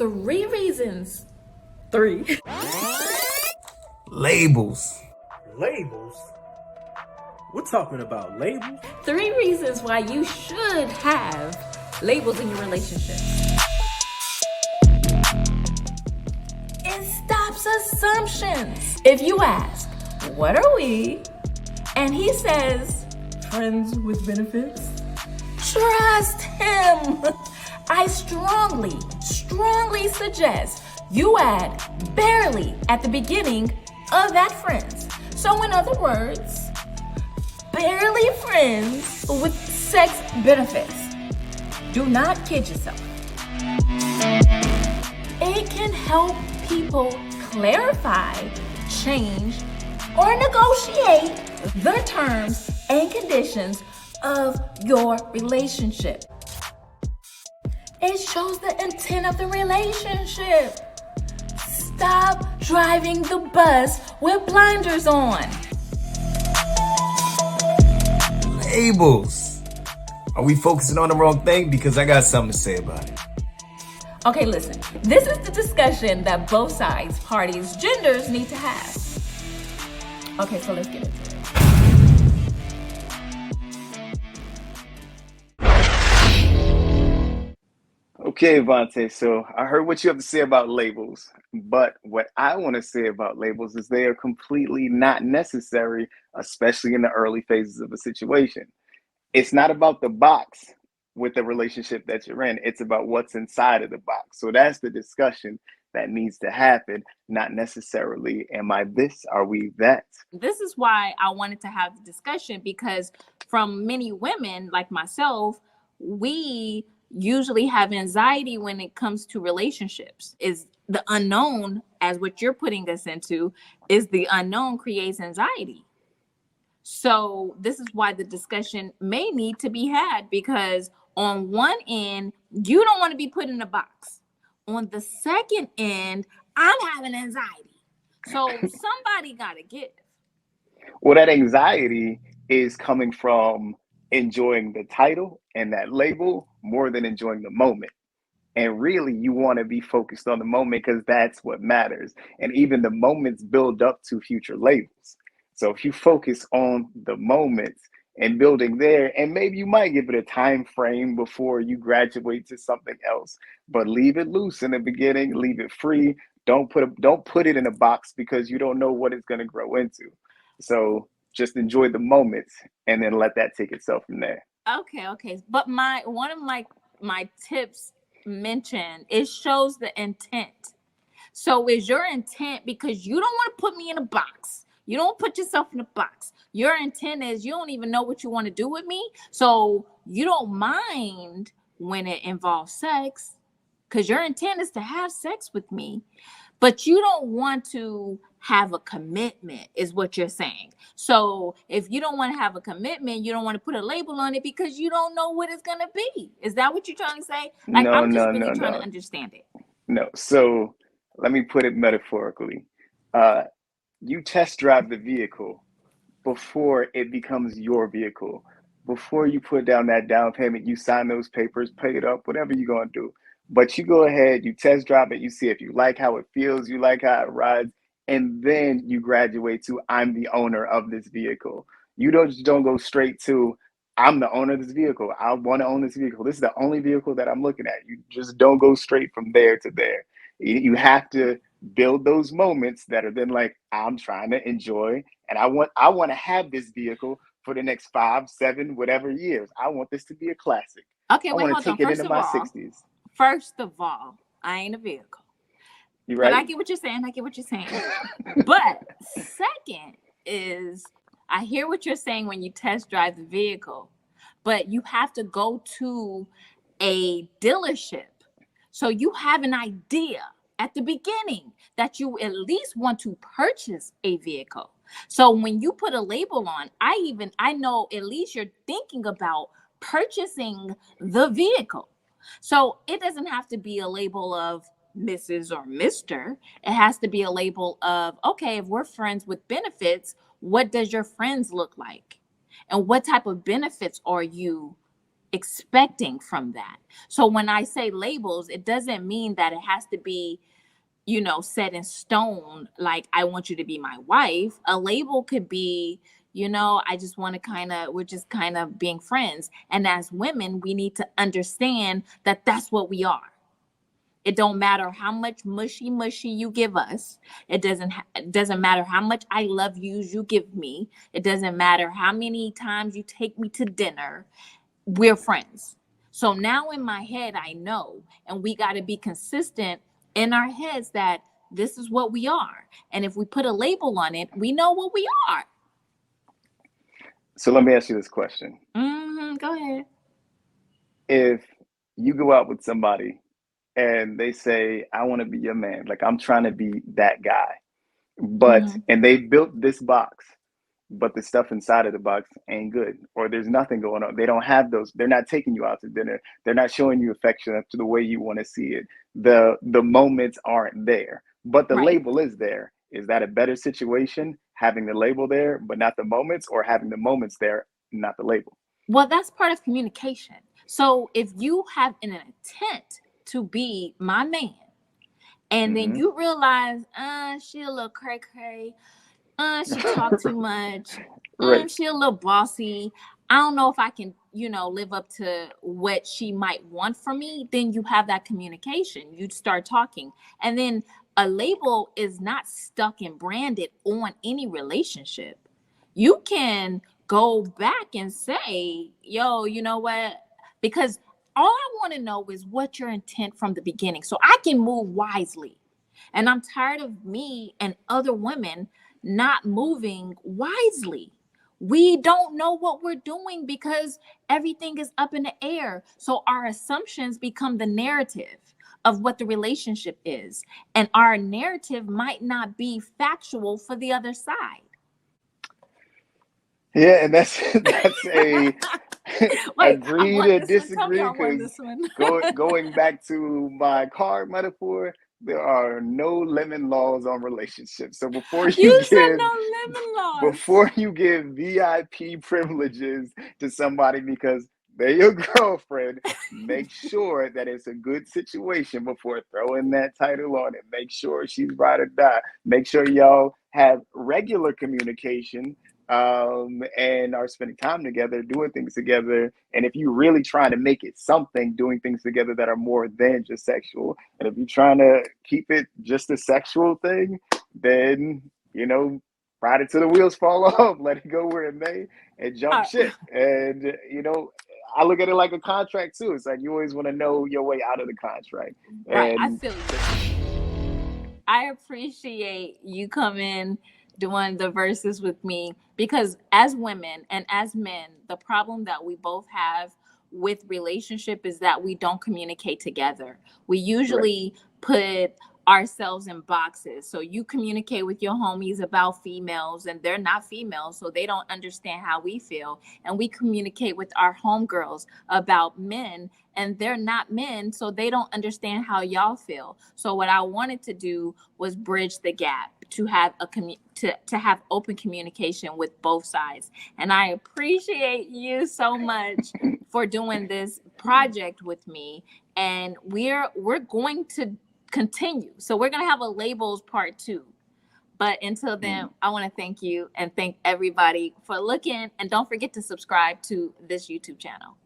3 reasons. 3. Labels. Labels? We're talking about labels? 3 reasons why you should have labels in your relationship. It stops assumptions. If you ask, what are we? And he says, friends with benefits. Trust him. I strongly suggest you add barely at the beginning of that friends. So in other words, barely friends with sex benefits. Do not kid yourself. It can help people clarify, change, or negotiate the terms and conditions of your relationship. It shows the intent of the relationship. Stop driving the bus with blinders on. Labels. Are we focusing on the wrong thing? Because I got something to say about it. Okay, listen. This is the discussion that both sides, parties, genders need to have. Okay, so let's get into it. Okay, Avonte, so I heard what you have to say about labels, but what I want to say about labels is they are completely not necessary, especially in the early phases of a situation. It's not about the box with the relationship that you're in, it's about what's inside of the box. So that's the discussion that needs to happen, not necessarily, am I this, are we that? This is why I wanted to have the discussion, because from many women like myself, we usually have anxiety when it comes to relationships. Is the unknown, as what you're putting us into, is the unknown creates anxiety. So this is why the discussion may need to be had, because on one end, you don't want to be put in a box. On the second end, I'm having anxiety. So somebody got to give. Well, that anxiety is coming from enjoying the title and that label more than enjoying the moment. And really, you want to be focused on the moment because that's what matters. And even the moments build up to future labels. So if you focus on the moments and building there, and maybe you might give it a time frame before you graduate to something else, but leave it loose in the beginning, leave it free. Don't put it in a box because you don't know what it's going to grow into. So just enjoy the moments and then let that take itself from there. Okay. But one of my tips mentioned, it shows the intent. So is your intent because you don't want to put me in a box? You don't put yourself in a box. Your intent is you don't even know what you want to do with me. So you don't mind when it involves sex, because your intent is to have sex with me, but you don't want to have a commitment, is what you're saying. So if you don't want to have a commitment, you don't want to put a label on it because you don't know what it's going to be. Is that what you're trying to say? Like, No, I'm just no, really no, trying no. to understand it. No. So let me put it metaphorically. You test drive the vehicle before it becomes your vehicle. Before you put down that down payment, you sign those papers, pay it up, whatever you're going to do. But you go ahead, you test drive it, you see if you like how it feels, you like how it rides, and then you graduate to I'm the owner of this vehicle. You don't go straight to I'm the owner of this vehicle. I want to own this vehicle. This is the only vehicle that I'm looking at. You just don't go straight from there to there. You have to build those moments that are then like, I'm trying to enjoy, and I want to have this vehicle for the next 5, 7, whatever years. I want this to be a classic. Okay, I wait, want hold to on. take it into my 60s. First of all, I ain't a vehicle. You right? But I get what you're saying. But second is, I hear what you're saying when you test drive the vehicle, but you have to go to a dealership. So you have an idea at the beginning that you at least want to purchase a vehicle. So when you put a label on, I know at least you're thinking about purchasing the vehicle. So it doesn't have to be a label of Mrs. or Mr. It has to be a label of, okay, if we're friends with benefits, what does your friends look like? And what type of benefits are you expecting from that. So when I say labels, it doesn't mean that it has to be, set in stone. Like, I want you to be my wife. A label could be, I just want to we're just kind of being friends. And as women, we need to understand that that's what we are. It don't matter how much mushy you give us. It doesn't matter how much I love you give me. It doesn't matter how many times you take me to dinner. We're friends. So now in my head, I know, and we got to be consistent in our heads that this is what we are. And if we put a label on it, we know what we are. So let me ask you this question. Go ahead. If you go out with somebody and they say, I want to be your man, like I'm trying to be that guy, but, and they built this box, but the stuff inside of the box ain't good, or there's nothing going on. They don't have those. They're not taking you out to dinner. They're not showing you affection up to the way you want to see it. The moments aren't there, but the label is there. Is that a better situation, having the label there, but not the moments, or having the moments there, not the label? Well, that's part of communication. So if you have an intent to be my man, and then you realize, she a little cray-cray, she talk too much, she a little bossy, I don't know if I can, live up to what she might want from me, then you have that communication. You start talking. And then a label is not stuck and branded on any relationship. You can go back and say, yo, you know what? Because all I want to know is what your intent from the beginning, so I can move wisely. And I'm tired of me and other women not moving wisely. We don't know what we're doing because everything is up in the air. So our assumptions become the narrative of what the relationship is. And our narrative might not be factual for the other side. Yeah, and that's a agree to disagree, because going back to my car metaphor, there are no lemon laws on relationships. So before you give VIP privileges to somebody because they're your girlfriend, make sure that it's a good situation before throwing that title on it. Make sure she's ride or die. Make sure y'all have regular communication, and are spending time together, doing things together. And if you're really trying to make it something, doing things together that are more than just sexual. And if you're trying to keep it just a sexual thing, then, ride it till the wheels fall off, let it go where it may, and jump ship. And, I look at it like a contract too. It's like you always want to know your way out of the contract. Right. I feel you. I appreciate you coming doing the verses with me, because as women and as men, the problem that we both have with relationship is that we don't communicate together. We usually put ourselves in boxes. So you communicate with your homies about females, and they're not females, so they don't understand how we feel. And we communicate with our homegirls about men, and they're not men, so they don't understand how y'all feel. So what I wanted to do was bridge the gap, to have to have open communication with both sides. And I appreciate you so much for doing this project with me. And we're going to continue. So we're going to have a labels part 2. But until then, I want to thank you and thank everybody for looking. And don't forget to subscribe to this YouTube channel.